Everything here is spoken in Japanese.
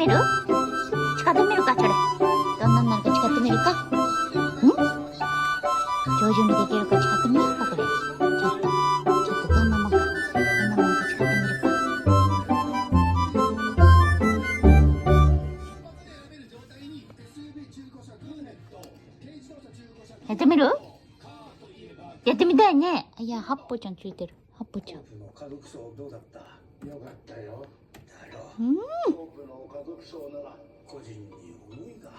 みる？使ってみるか、それ。どんなんなるか使ってみるか。上手にできるか使ってみようか、これ。ちょっとどんなもんか。どんなもんか使ってみるか。やってみる？やってみたいね。いや、ハッポちゃんついてる。ハッポちゃん。家族葬どうだった？よかったよ。だろ。うん。多くの家族葬なら個人に思いが